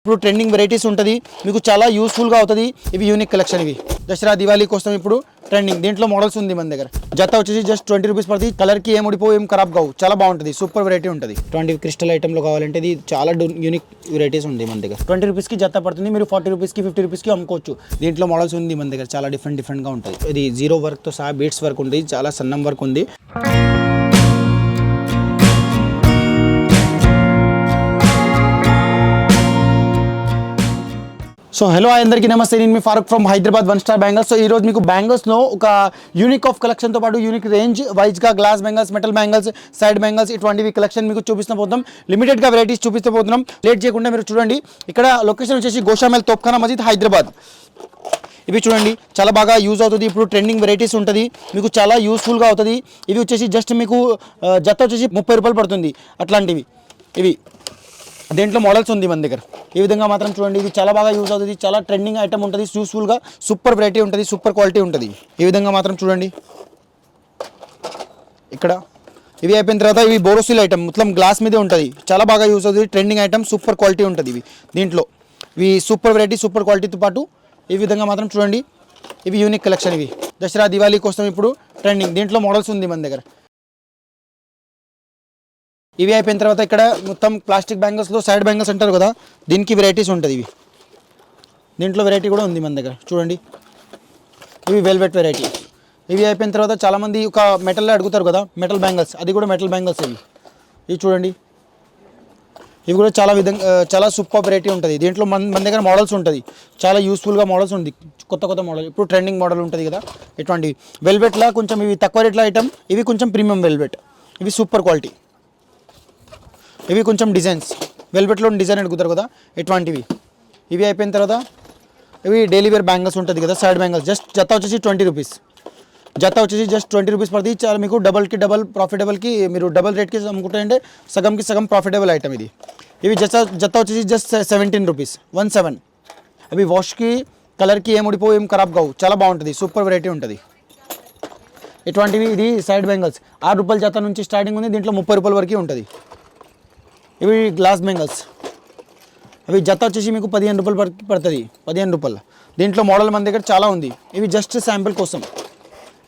ఇప్పుడు trending varieties ఉంటుంది, మీకు చాలా యూస్ఫుల్గా అవుతుంది. ఇవి యూనిక్ కలెక్షన్, ఇవి దసరా దివాళీ కోసం ఇప్పుడు ట్రెండింగ్. దీంట్లో మోడల్స్ ఉంది మన దగ్గర. జత వచ్చేసి జస్ట్ 20 రూపీస్ పడుతుంది. కలర్కి ఏం ఉడిపో ఏం ఖరాబ్ కావు, చాలా బాగుంటుంది. సూపర్ వెరైటీ ఉంటుంది. 20 క్రిస్టల్ ఐటెంలో కావాలంటే ఇది చాలా యూనిక్ వెరైటీస్ ఉంది మన దగ్గర. 20 రూపీస్కి జత పడుతుంది. మీరు 40 రూపీస్కి 50 రూపీస్కి అమ్ముకోవచ్చు. దీంట్లో మోడల్స్ ఉంది మన దగ్గర, చాలా డిఫరెంట్గా ఉంటుంది. ఇది జీరో వర్క్తో సహా బీట్స్ వర్క్ ఉంది, చాలా సన్నం వర్క్ ఉంది. సో హలో అందరికీ నమస్తే, నేను మీ Farooq from Hyderabad one star bangles. So ఈరోజు మీకు బ్యాంగిల్స్లో ఒక యూనిక్ ఆఫ్ కలెక్షన్తో పాటు యూనిక్ రేంజ్ వైజ్గా glass bangles, metal bangles, side bangles ఇటువంటివి కలెక్షన్ మీకు చూపిస్తూ పోతున్నాం. లిమిటెడ్గా వెరైటీస్ చూపిస్తూ పోతున్నాం. లేట్ చేయకుండా మీరు చూడండి. ఇక్కడ లొకేషన్ వచ్చేసి గోషామెల్ తోప్ఖానా మసీద్ హైదరాబాద్. ఇవి చూడండి, చాలా బాగా యూజ్ అవుతుంది. ఇప్పుడు ట్రెండింగ్ వెరైటీస్ ఉంటుంది, మీకు చాలా యూస్ఫుల్గా అవుతుంది. ఇవి వచ్చేసి జస్ట్ మీకు జత వచ్చేసి 30 రూపాయలు పడుతుంది. అట్లాంటివి ఇవి దేంట్లో మోడల్స్ ఉంది మన దగ్గర. ఈ విధంగా మాత్రం చూడండి, ఇది చాలా బాగా యూజ్ అవుతుంది. చాలా ట్రెండింగ్ ఐటమ్ ఉంటుంది, యూస్ఫుల్గా సూపర్ వెరైటీ ఉంటుంది, సూపర్ క్వాలిటీ ఉంటుంది. ఈ విధంగా మాత్రం చూడండి. ఇక్కడ ఇవి అయిపోయిన తర్వాత ఇవి బోరోసిల్ ఐటమ్, మొత్తం గ్లాస్ మీదే ఉంటుంది. చాలా బాగా యూజ్ అవుతుంది, ట్రెండింగ్ ఐటమ్, సూపర్ క్వాలిటీ ఉంటుంది. ఇవి దీంట్లో ఇవి సూపర్ వెరైటీ, సూపర్ క్వాలిటీతో పాటు ఈ విధంగా మాత్రం చూడండి. ఇవి యూనిక్ కలెక్షన్, ఇవి దసరా దివాళీ కోసం ఇప్పుడు ట్రెండింగ్. దీంట్లో మోడల్స్ ఉంది మన దగ్గర. ఇవి అయిపోయిన తర్వాత ఇక్కడ మొత్తం ప్లాస్టిక్ బ్యాంగిల్స్లో సైడ్ బ్యాంగిల్స్ అంటారు కదా, దీనికి వెరైటీస్ ఉంటుంది. ఇవి దీంట్లో వెరైటీ కూడా ఉంది మన దగ్గర చూడండి. ఇవి వెల్వెట్ వెరైటీ. ఇవి అయిపోయిన తర్వాత చాలామంది ఒక మెటల్లో అడుగుతారు కదా, మెటల్ బ్యాంగిల్స్, అది కూడా మెటల్ బ్యాంగిల్స్. ఇవి చూడండి, ఇవి కూడా చాలా సూపర్ వెరైటీ ఉంటుంది. దీంట్లో మన దగ్గర మోడల్స్ ఉంటుంది, చాలా యూస్ఫుల్గా మోడల్స్ ఉంది. కొత్త మోడల్, ఇప్పుడు ట్రెండింగ్ మోడల్ ఉంటుంది కదా, ఇటువంటివి వెల్వెట్లా కొంచెం ఇవి తక్కువ రేట్ల ఐటమ్. ఇవి కొంచెం ప్రీమియం వెల్వెట్, ఇవి సూపర్ క్వాలిటీ. ఇవి కొంచెం డిజైన్స్, వెల్వెట్లో డిజైన్ అడుగుతారు కదా, ఇటువంటివి. ఇవి అయిపోయిన తర్వాత ఇవి డైలీ వేర్ బ్యాంగిల్స్ ఉంటుంది కదా, సైడ్ బ్యాంగిల్స్. జస్ట్ జత వచ్చేసి 20 రూపీస్. జత వచ్చేసి జస్ట్ 20 రూపీస్ పడుతుంది. చాలా మీకు డబల్ ప్రాఫిటబుల్కి, మీరు డబల్ రేట్కి అమ్ముకుంటే సగంకి సగం ప్రాఫిటబుల్ ఐటమ్ ఇది. ఇవి జత వచ్చేసి జస్ట్ 17 రూపీస్, 17. అవి వాష్కి కలర్కి ఏం ఉడిపో ఏం ఖరాబ్ కావు, చాలా బాగుంటుంది, సూపర్ వెరైటీ ఉంటుంది. ఇటువంటివి ఇది సైడ్ బ్యాంగిల్స్ 6 రూపాయల జత నుంచి స్టార్టింగ్ ఉంది. దీంట్లో 30 రూపాయల వరకు ఉంటుంది. ఇవి గ్లాస్ బ్యాంగిల్స్, అవి జత వచ్చేసి మీకు 15 రూపాయలు పడుతుంది, 15 రూపాయలు. దీంట్లో మోడల్ మన దగ్గర చాలా ఉంది. ఇవి జస్ట్ శాంపిల్ కోసం,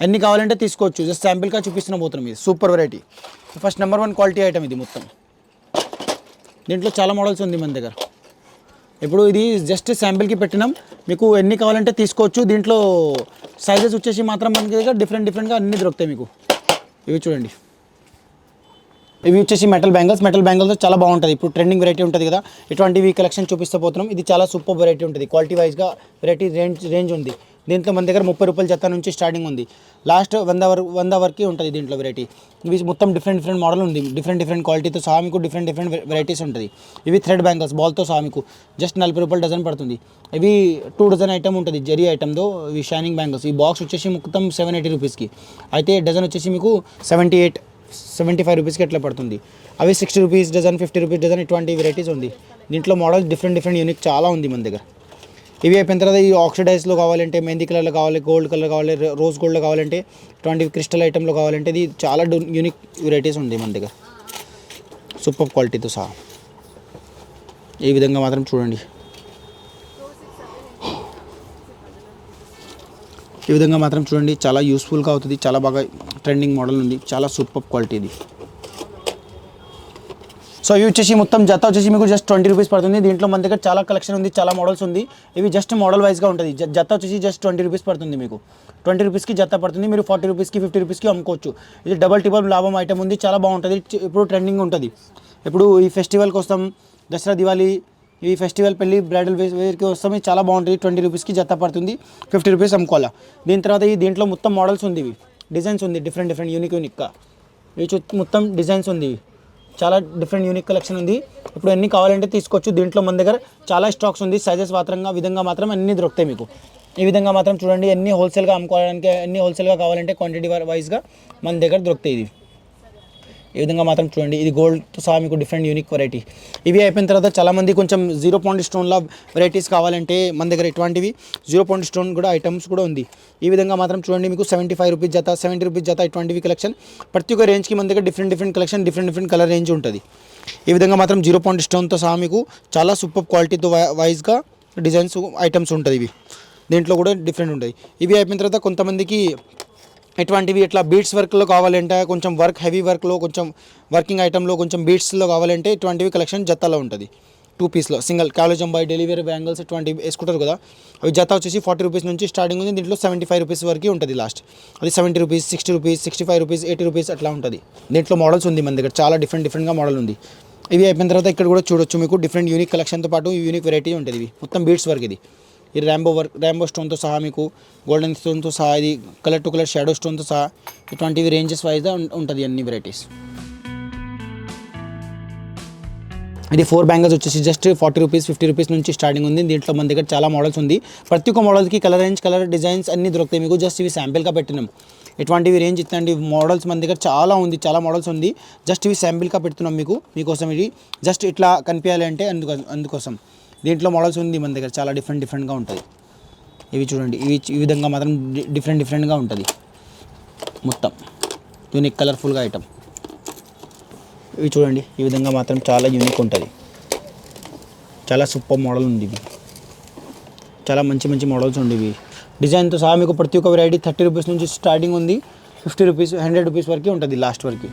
అన్ని కావాలంటే తీసుకోవచ్చు. జస్ట్ శాంపిల్గా చూపిస్తున్న పోతున్నాం. ఇది super variety, first number 1 quality item ఇది మొత్తం. దీంట్లో చాలా మోడల్స్ ఉంది మన దగ్గర. ఇప్పుడు ఇది జస్ట్ శాంపిల్కి పెట్టినాం, మీకు ఎన్ని కావాలంటే తీసుకోవచ్చు. దీంట్లో సైజెస్ వచ్చేసి మాత్రం మన దగ్గర డిఫరెంట్గా అన్నీ దొరుకుతాయి మీకు. ఇవి చూడండి, ఇవి వచ్చేసి మెటల్ బ్యాంగిల్స్ చాలా బాగుంటుంది. ఇప్పుడు ట్రెండింగ్ వెరైటీ ఉంటుంది కదా, ఇటువంటివి కలెక్షన్ చూపిస్తూ పోతున్నాం. ఇది చాలా సూపర్ వెరైటీ ఉంటుంది, క్వాలిటీ వైజ్గా వెరైటీ రేంజ్ ఉంది. దీంట్లో మన దగ్గర 30 రూపాయల జత నుంచి స్టార్టింగ్ ఉంది, లాస్ట్ 100 వరకు ఉంటుంది దీంట్లో వెరైటీ. ఇవి మొత్తం డిఫరెంట్ మోడల్ ఉంది, డిఫరెంట్ క్వాలిటీతో సహా మీకు డిఫరెంట్ వెరైటీస్ ఉంటుంది. ఇవి థ్రెడ్ బ్యాంగిల్స్ బాల్తో సహా మీకు జస్ట్ 40 రూపాయల డజన్ పడుతుంది. ఇవి 2 డజన్ ఐటమ్ ఉంటుంది, జరీ ఐటమ్తో. ఇవి షైనింగ్ బ్యాంగిల్స్. ఈ బాక్స్ వచ్చేసి మొత్తం 780 రూపీస్కి, అయితే డజన్ వచ్చేసి మీకు 75 రూపీస్కి ఎట్లా పడుతుంది. అవి 60 రూపీస్ డజన్, 50 రూపీస్ డజన్, ఇటువంటి వెరైటీస్ ఉంది. దీంట్లో మోడల్స్ డిఫరెంట్ యూనిక్ చాలా ఉంది మన దగ్గర. ఇవి అయిపోయిన తర్వాత ఈ ఆక్సిడైజ్లో కావాలంటే, మెహందీ కలర్లో కావాలి, గోల్డ్ కలర్ కావాలి, రోజ్ గోల్డ్లో కావాలంటే, ఇటువంటి క్రిస్టల్ ఐటెంలో కావాలంటే, ఇది చాలా యూనిక్ వెరైటీస్ ఉంది మన దగ్గర, సూపర్ క్వాలిటీతో సహా. ఈ విధంగా మాత్రం చూడండి. ఈ విధంగా మాత్రం చూడండి, చాలా యూస్ఫుల్గా అవుతుంది, చాలా బాగా ట్రెండింగ్ మోడల్ ఉంది, చాలా సూపర్ క్వాలిటీ ఇది. సో ఇవి వచ్చేసి మొత్తం జత వచ్చేసి మీకు జస్ట్ 20 రూపీస్ పడుతుంది. దీంట్లో మన దగ్గర చాలా కలెక్షన్ ఉంది, చాలా మోడల్స్ ఉంది. ఇవి జస్ట్ మోడల్ వైజ్గా ఉంటుంది. జత వచ్చేసి జస్ట్ 20 రూపీస్ పడుతుంది మీకు. 20 రూపీస్కి జత పడుతుంది. మీరు 40 రూపీస్కి 50 రూపీస్కి అమ్ముకోవచ్చు. ఇది డబల్ టిబల్ లాభం ఐటమ్ ఉంది, చాలా బాగుంటుంది. ఇప్పుడు ట్రెండింగ్ ఉంటుంది. ఇప్పుడు ఈ ఫెస్టివల్ కోసం, దసరా దివాళీ, ఈ ఫెస్టివల్ పెళ్ళి బ్రైడల్ వేర్కి వస్తాం, చాలా బాగుంటుంది. 20 రూపీస్కి జత పడుతుంది, 50 రూపీస్ అమ్ముకోవాలా. దీని తర్వాత దీంట్లో మొత్తం మోడల్స్ ఉంది, ఇవి డిజైన్స్ ఉంది, డిఫరెంట్ యూనిక్గా. ఇవి మొత్తం డిజైన్స్ ఉంది, చాలా డిఫరెంట్ యూనిక్ కలెక్షన్ ఉంది. ఇప్పుడు ఎన్ని కావాలంటే తీసుకోవచ్చు. దీంట్లో మన దగ్గర చాలా స్టాక్స్ ఉంది, సైజెస్ విధంగా మాత్రం అన్నీ దొరుకుతాయి మీకు. ఈ విధంగా మాత్రం చూడండి, ఎన్ని హోల్సేల్గా అమ్ముకోవడానికి, ఎన్ని హోల్సేల్గా కావాలంటే క్వాంటిటీ వైజ్గా మన దగ్గర దొరుకుతాయి. ఇది ఈ విధంగా మాత్రం చూడండి, ఇది గోల్డ్తో సహా మీకు డిఫరెంట్ యూనిక్ వెరైటీ. ఇవి అయిపోయిన తర్వాత చాలామంది కొంచెం 0 పాయింట్ స్టోన్లో వెరైటీస్ కావాలంటే మన దగ్గర ఇటువంటివి 0 పాయింట్ స్టోన్ కూడా ఐటమ్స్ కూడా ఉంది. ఈ విధంగా మాత్రం చూడండి, మీకు 75 రూపీస్ జత, 70 రూపీస్ జత, ఇటువంటివి కలెక్షన్. ప్రతి ఒక్క రేంజ్కి మన దగ్గర different collection, different colour range ఉంటుంది. ఈ విధంగా మాత్రం 0 పాయింట్ స్టోన్తో సహా మీకు చాలా సూపర్ క్వాలిటీతో వైజ్గా డిజైన్స్ ఐటమ్స్ ఉంటుంది ఇవి. దీంట్లో కూడా డిఫరెంట్ ఉంటాయి. ఇవి అయిపోయిన తర్వాత కొంతమందికి ఎటువంటివి ఇట్లా బీడ్స్ వర్క్లో కావాలంటే, కొంచెం వర్క్ హెవీ వర్క్లో, కొంచెం వర్కింగ్ ఐటెంలో, కొంచెం బీడ్స్లో కావాలంటే ఇటువంటివి కలెక్షన్ జతాలో ఉంటుంది. 2 పీస్లో సింగిల్ కాలేజం బై డెలివరీ బ్యాంగిల్స్ ఇటువంటివి వేసుకుంటారు కదా, అవి జత వచ్చేసి 40 రూపీస్ నుంచి స్టార్టింగ్ ఉంది. దీంట్లో 75 రూపీస్ వరకు ఉంటుంది లాస్ట్. అది 70 రూపీస్, 60 రూపీస్, 65 రూపీస్, 80 రూపీస్ అట్లా ఉంటుంది. దీంట్లో మోడల్స్ ఉంది మన దగ్గర, చాలా డిఫరెంట్గా మోడల్ ఉంది. ఇవి అయిపోయిన తర్వాత ఇక్కడ కూడా చూడొచ్చు మీకు డిఫరెంట్ యూనిక్ కలెక్షన్తో పాటు యూనిక్ వెరైటీ ఉంటుంది. ఇవి మొత్తం బీడ్స్ వర్క్. ఇది ర్యాంబో స్టోన్తో సహా మీకు గోల్డెన్ స్టోన్తో సహా, ఇది కలర్ టు కలర్ షాడో స్టోన్తో సహా ఇటువంటివి రేంజెస్ వైజ్గా ఉంటుంది అన్ని వెరైటీస్. ఇది 4 బ్యాంగిల్స్ వచ్చేసి జస్ట్ 40 రూపీస్, 50 రూపీస్ నుంచి స్టార్టింగ్ ఉంది. దీంట్లో మన దగ్గర చాలా మోడల్స్ ఉంది. ప్రతి ఒక్క మోడల్కి కలర్ రేంజ్, కలర్ డిజైన్స్ అన్నీ దొరుకుతాయి మీకు. జస్ట్ ఇవి శాంపిల్గా పెట్టినాం. ఇటువంటివి రేంజ్ ఇట్లాంటి మోడల్స్ మన దగ్గర చాలా ఉంది, చాలా మోడల్స్ ఉంది. జస్ట్ ఇవి శాంపిల్గా పెడుతున్నాం మీకోసం. ఇది జస్ట్ ఇట్లా కనిపించాలి అంటే అందుకోసం. దీంట్లో మోడల్స్ ఉంది మన దగ్గర, చాలా డిఫరెంట్గా ఉంటుంది. ఇవి చూడండి, ఈ విధంగా మాత్రం డిఫరెంట్గా ఉంటుంది. మొత్తం యూనిక్ కలర్ఫుల్గా ఐటమ్. ఇవి చూడండి, ఈ విధంగా మాత్రం చాలా యూనిక్ ఉంటుంది. చాలా సూపర్ మోడల్ ఉంది. ఇవి చాలా మంచి మోడల్స్ ఉంది. ఇవి డిజైన్తో సహా మీకు ప్రతి ఒక్క వెరైటీ 30 రూపీస్ నుంచి స్టార్టింగ్ ఉంది. 50 రూపీస్, 100 రూపీస్ వరకు ఉంటుంది లాస్ట్ వరకు.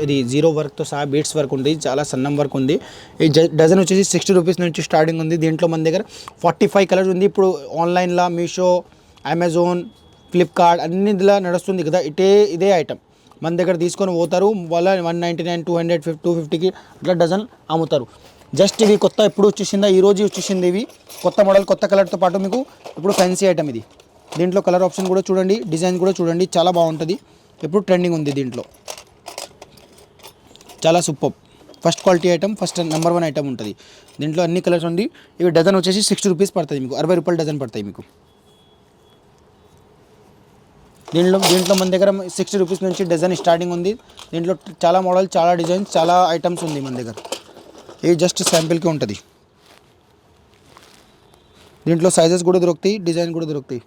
ఇది 0 వర్క్తో సహా బీడ్స్ వర్క్ ఉంది, చాలా సన్నం వర్క్ ఉంది. ఈ డజన్ వచ్చేసి 60 రూపీస్ నుంచి స్టార్టింగ్ ఉంది. దీంట్లో మన దగ్గర 45 కలర్స్ ఉంది. ఇప్పుడు ఆన్లైన్లో మీషో, అమెజాన్, ఫ్లిప్కార్ట్ అన్నిదిలా నడుస్తుంది కదా, ఇదే ఐటమ్ మన దగ్గర తీసుకొని పోతారు. వాళ్ళ 199, 200, 250కి అట్లా డజన్ అమ్ముతారు. జస్ట్ ఇవి కొత్త ఎప్పుడు వచ్చేసిందా, ఈరోజు వచ్చేసింది. ఇవి కొత్త మోడల్, కొత్త కలర్తో పాటు మీకు ఇప్పుడు ఫ్యాన్సీ ఐటమ్ ఇది. దీంట్లో కలర్ ఆప్షన్ కూడా చూడండి, డిజైన్ కూడా చూడండి, చాలా బాగుంటుంది. ఇప్పుడు ట్రెండింగ్ ఉంది. దీంట్లో చాలా super first quality item, first number 1 item ఉంటుంది. దీంట్లో అన్ని కలర్స్ ఉంది. ఇవి డజన్ వచ్చేసి 60 రూపీస్ పడుతుంది మీకు, 60 రూపాయలు డజన్ పడతాయి మీకు. దీంట్లో మన దగ్గర 60 రూపీస్ నుంచి డజన్ స్టార్టింగ్ ఉంది. దీంట్లో చాలా మోడల్, చాలా డిజైన్స్, చాలా ఐటమ్స్ ఉంది మన దగ్గర. ఇది జస్ట్ శాంపిల్కి ఉంటుంది. దీంట్లో సైజెస్ కూడా దొరుకుతాయి, డిజైన్ కూడా దొరుకుతాయి.